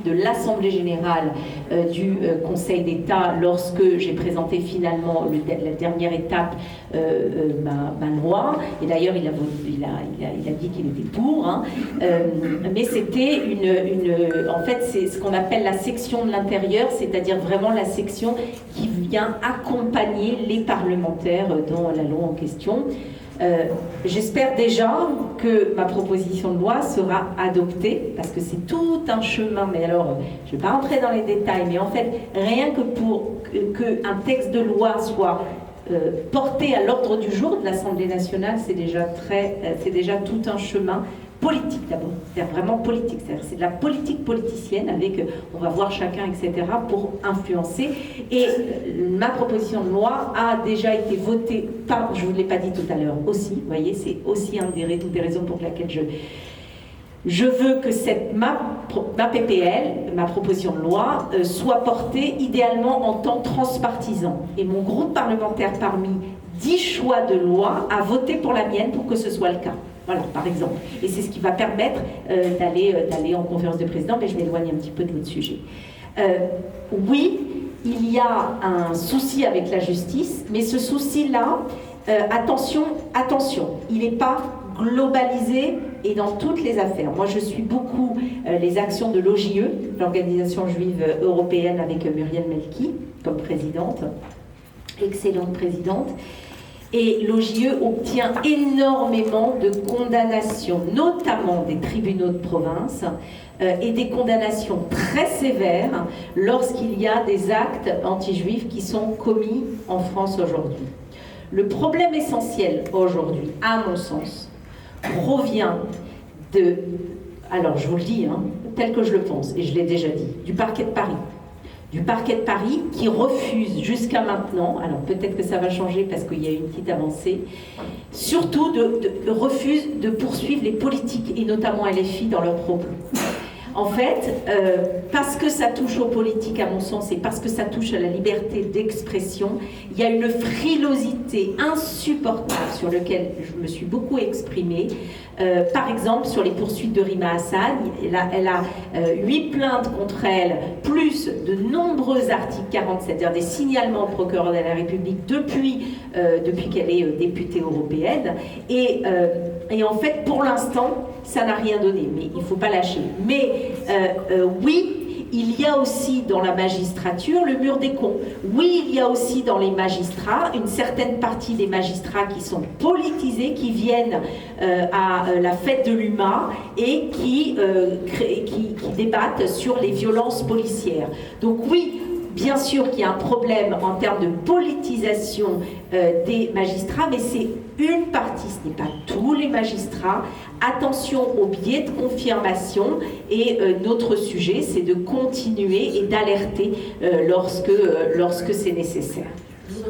de l'Assemblée générale du Conseil d'État lorsque j'ai présenté finalement la dernière étape, ma loi. Et d'ailleurs, il a dit qu'il était pour. Hein. Mais c'était en fait, c'est ce qu'on appelle la section de l'intérieur, c'est-à-dire vraiment la section qui vient accompagner les parlementaires dans la loi en question. J'espère déjà que ma proposition de loi sera adoptée, parce que c'est tout un chemin, mais alors, je ne vais pas rentrer dans les détails, mais en fait, rien que pour qu'un texte de loi soit porté à l'ordre du jour de l'Assemblée nationale, c'est déjà tout un chemin politique d'abord, c'est-à-dire vraiment politique, c'est de la politique politicienne avec, on va voir chacun, etc., pour influencer. Et ma proposition de loi a déjà été votée par, je ne vous l'ai pas dit tout à l'heure, aussi, vous voyez, c'est aussi une des raisons pour lesquelles je veux que ma PPL, ma proposition de loi, soit portée idéalement en temps transpartisan. Et mon groupe parlementaire, parmi 10 choix de loi, a voté pour la mienne pour que ce soit le cas. Voilà, par exemple. Et c'est ce qui va permettre d'aller en conférence de présidents, mais je m'éloigne un petit peu de votre sujet. Oui, il y a un souci avec la justice, mais ce souci-là, attention, il n'est pas globalisé et dans toutes les affaires. Moi, je suis beaucoup les actions de l'OJE, l'Organisation juive européenne, avec Muriel Melki comme présidente, excellente présidente. Et l'OJE obtient énormément de condamnations, notamment des tribunaux de province, et des condamnations très sévères lorsqu'il y a des actes anti-juifs qui sont commis en France aujourd'hui. Le problème essentiel aujourd'hui, à mon sens, provient de, alors je vous le dis, hein, tel que je le pense, et je l'ai déjà dit, du parquet de Paris. Du parquet de Paris qui refuse jusqu'à maintenant, alors peut-être que ça va changer parce qu'il y a une petite avancée, surtout refuse de poursuivre les politiques et notamment LFI dans leurs propos. En fait, parce que ça touche aux politiques à mon sens et parce que ça touche à la liberté d'expression, il y a une frilosité insupportable sur laquelle je me suis beaucoup exprimée. Par exemple, sur les poursuites de Rima Hassan, elle a 8 plaintes contre elle, plus de nombreux articles 47, c'est-à-dire des signalements au procureur de la République depuis qu'elle est députée européenne. Et en fait, pour l'instant, ça n'a rien donné, mais il ne faut pas lâcher. Mais oui, il y a aussi dans la magistrature le mur des cons. Oui, il y a aussi dans les magistrats une certaine partie des magistrats qui sont politisés, qui viennent à la fête de l'UMA et qui débattent sur les violences policières. Donc oui, bien sûr qu'il y a un problème en termes de politisation des magistrats, mais c'est une partie, ce n'est pas tous les magistrats. Attention aux biais de confirmation et notre sujet, c'est de continuer et d'alerter lorsque c'est nécessaire.